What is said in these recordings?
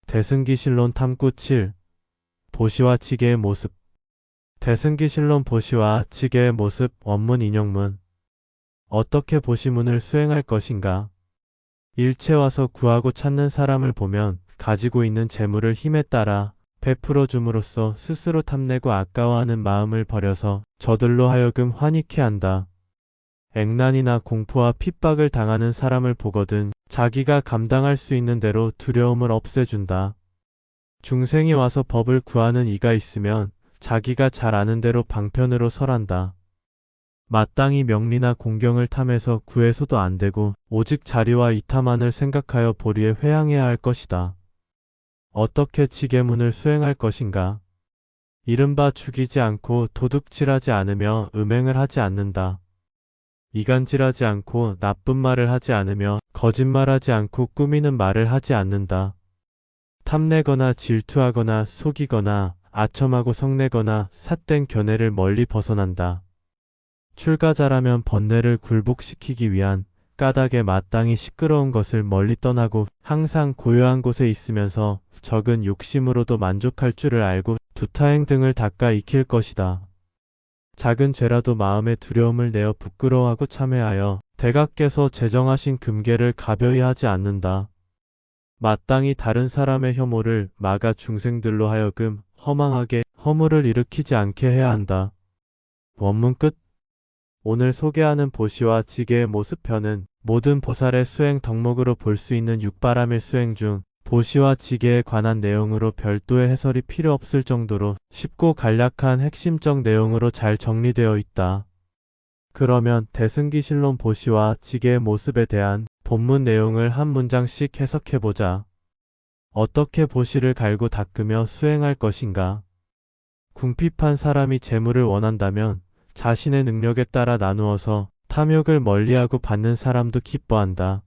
대승기실론 탐구 7. 보시와 지게의 모습. 대승기실론 보시와 지게의 모습. 원문 인용문. 어떻게 보시문을 수행할 것인가? 일체 와서 구하고 찾는 사람을 보면 가지고 있는 재물을 힘에 따라 베풀어 줌으로써 스스로 탐내고 아까워하는 마음을 버려서 저들로 하여금 환희케 한다. 액난이나 공포와 핍박을 당하는 사람을 보거든 자기가 감당할 수 있는 대로 두려움을 없애준다. 중생이 와서 법을 구하는 이가 있으면 자기가 잘 아는 대로 방편으로 설한다. 마땅히 명리나 공경을 탐해서 구해서도 안 되고 오직 자리와 이타만을 생각하여 보리에 회항해야 할 것이다. 어떻게 지계문을 수행할 것인가? 이른바 죽이지 않고 도둑질하지 않으며 음행을 하지 않는다. 이간질하지 않고 나쁜 말을 하지 않으며 거짓말하지 않고 꾸미는 말을 하지 않는다. 탐내거나 질투하거나 속이거나 아첨하고 성내거나 삿된 견해를 멀리 벗어난다. 출가자라면 번뇌를 굴복시키기 위한 까닭에 마땅히 시끄러운 것을 멀리 떠나고 항상 고요한 곳에 있으면서 적은 욕심으로도 만족할 줄을 알고 두타행 등을 닦아 익힐 것이다. 작은 죄라도 마음의 두려움을 내어 부끄러워하고 참회하여 대각께서 제정하신 금계를 가벼이 하지 않는다. 마땅히 다른 사람의 혐오를 막아 중생들로 하여금 허망하게 허물을 일으키지 않게 해야 한다. 원문 끝. 오늘 소개하는 보시와 지게의 모습편은 모든 보살의 수행 덕목으로 볼 수 있는 육바람일 수행 중 보시와 지게에 관한 내용으로 별도의 해설이 필요 없을 정도로 쉽고 간략한 핵심적 내용으로 잘 정리되어 있다. 그러면 대승기실론 보시와 지게의 모습에 대한 본문 내용을 한 문장씩 해석해보자. 어떻게 보시를 갈고 닦으며 수행할 것인가? 궁핍한 사람이 재물을 원한다면 자신의 능력에 따라 나누어서 탐욕을 멀리하고 받는 사람도 기뻐한다.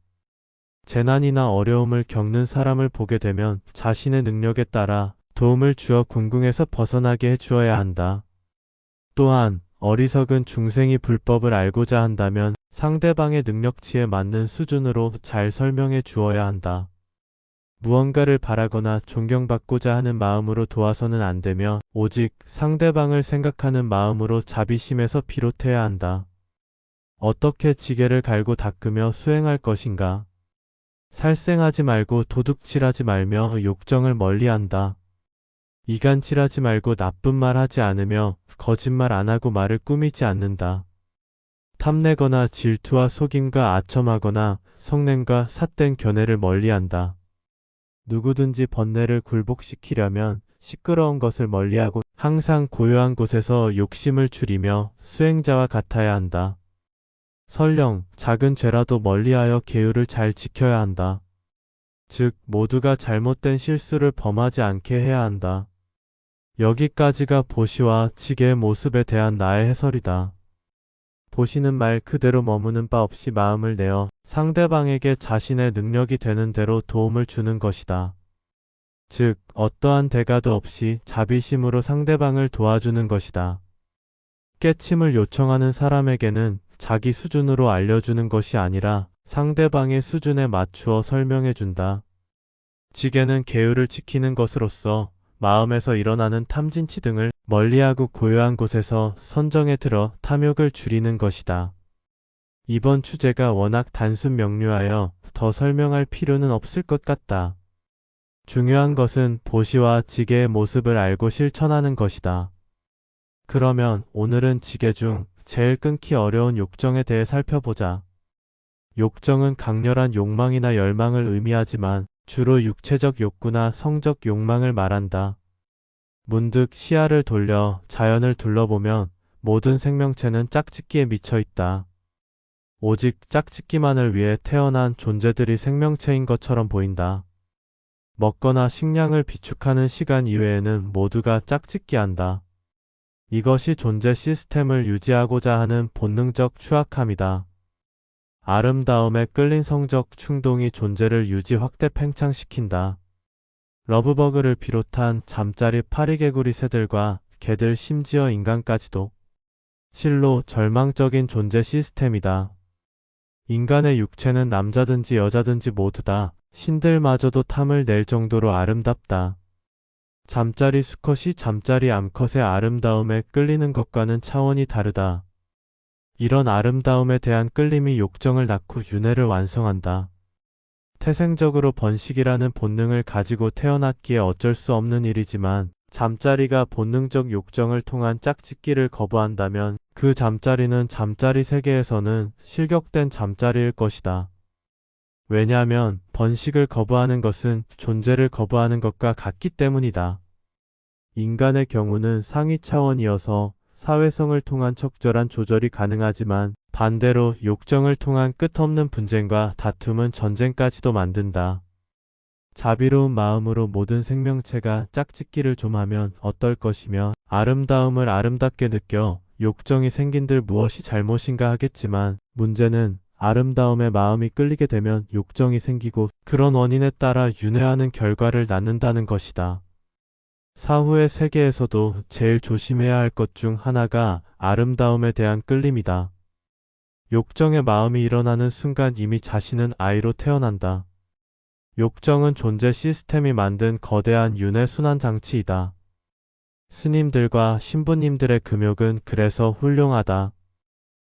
재난이나 어려움을 겪는 사람을 보게 되면 자신의 능력에 따라 도움을 주어 곤궁에서 벗어나게 해주어야 한다. 또한 어리석은 중생이 불법을 알고자 한다면 상대방의 능력치에 맞는 수준으로 잘 설명해 주어야 한다. 무언가를 바라거나 존경받고자 하는 마음으로 도와서는 안 되며 오직 상대방을 생각하는 마음으로 자비심에서 비롯해야 한다. 어떻게 지게를 갈고 닦으며 수행할 것인가? 살생하지 말고 도둑질하지 말며 욕정을 멀리한다. 이간질하지 말고 나쁜 말 하지 않으며 거짓말 안 하고 말을 꾸미지 않는다. 탐내거나 질투와 속임과 아첨하거나 성냄과 삿된 견해를 멀리한다. 누구든지 번뇌를 굴복시키려면 시끄러운 것을 멀리하고 항상 고요한 곳에서 욕심을 줄이며 수행자와 같아야 한다. 설령 작은 죄라도 멀리하여 계율을 잘 지켜야 한다. 즉 모두가 잘못된 실수를 범하지 않게 해야 한다. 여기까지가 보시와 지게의 모습에 대한 나의 해설이다. 보시는 말 그대로 머무는 바 없이 마음을 내어 상대방에게 자신의 능력이 되는 대로 도움을 주는 것이다. 즉 어떠한 대가도 없이 자비심으로 상대방을 도와주는 것이다. 깨침을 요청하는 사람에게는 자기 수준으로 알려주는 것이 아니라 상대방의 수준에 맞추어 설명해준다. 지게는 계율을 지키는 것으로서 마음에서 일어나는 탐진치 등을 멀리하고 고요한 곳에서 선정에 들어 탐욕을 줄이는 것이다. 이번 주제가 워낙 단순 명료하여 더 설명할 필요는 없을 것 같다. 중요한 것은 보시와 지게의 모습을 알고 실천하는 것이다. 그러면 오늘은 지게 중 제일 끊기 어려운 욕정에 대해 살펴보자. 욕정은 강렬한 욕망이나 열망을 의미하지만 주로 육체적 욕구나 성적 욕망을 말한다. 문득 시야를 돌려 자연을 둘러보면 모든 생명체는 짝짓기에 미쳐 있다. 오직 짝짓기만을 위해 태어난 존재들이 생명체인 것처럼 보인다. 먹거나 식량을 비축하는 시간 이외에는 모두가 짝짓기한다. 이것이 존재 시스템을 유지하고자 하는 본능적 추악함이다. 아름다움에 끌린 성적 충동이 존재를 유지 확대 팽창시킨다. 러브버그를 비롯한 잠자리 파리개구리 새들과 개들 심지어 인간까지도 실로 절망적인 존재 시스템이다. 인간의 육체는 남자든지 여자든지 모두 다 신들마저도 탐을 낼 정도로 아름답다. 잠자리 수컷이 잠자리 암컷의 아름다움에 끌리는 것과는 차원이 다르다. 이런 아름다움에 대한 끌림이 욕정을 낳고 윤회를 완성한다. 태생적으로 번식이라는 본능을 가지고 태어났기에 어쩔 수 없는 일이지만 잠자리가 본능적 욕정을 통한 짝짓기를 거부한다면 그 잠자리는 잠자리 세계에서는 실격된 잠자리일 것이다. 왜냐하면 번식을 거부하는 것은 존재를 거부하는 것과 같기 때문이다. 인간의 경우는 상위 차원이어서 사회성을 통한 적절한 조절이 가능하지만 반대로 욕정을 통한 끝없는 분쟁과 다툼은 전쟁까지도 만든다. 자비로운 마음으로 모든 생명체가 짝짓기를 좀 하면 어떨 것이며 아름다움을 아름답게 느껴 욕정이 생긴들 무엇이 잘못인가 하겠지만 문제는 아름다움에 마음이 끌리게 되면 욕정이 생기고 그런 원인에 따라 윤회하는 결과를 낳는다는 것이다. 사후의 세계에서도 제일 조심해야 할 것 중 하나가 아름다움에 대한 끌림이다. 욕정의 마음이 일어나는 순간 이미 자신은 아이로 태어난다. 욕정은 존재 시스템이 만든 거대한 윤회 순환 장치이다. 스님들과 신부님들의 금욕은 그래서 훌륭하다.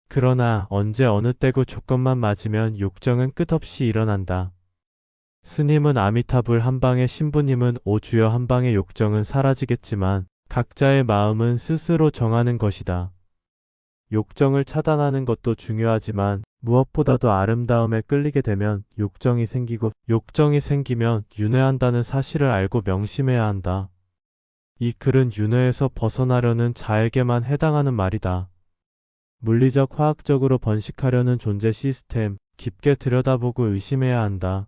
그러나 언제 어느 때고 조건만 맞으면 욕정은 끝없이 일어난다. 스님은 아미타불 한 방에 신부님은 오주여 한 방에 욕정은 사라지겠지만 각자의 마음은 스스로 정하는 것이다. 욕정을 차단하는 것도 중요하지만 무엇보다도 아름다움에 끌리게 되면 욕정이 생기고 욕정이 생기면 윤회한다는 사실을 알고 명심해야 한다. 이 글은 윤회에서 벗어나려는 자에게만 해당하는 말이다. 물리적 화학적으로 번식하려는 존재 시스템 깊게 들여다보고 의심해야 한다.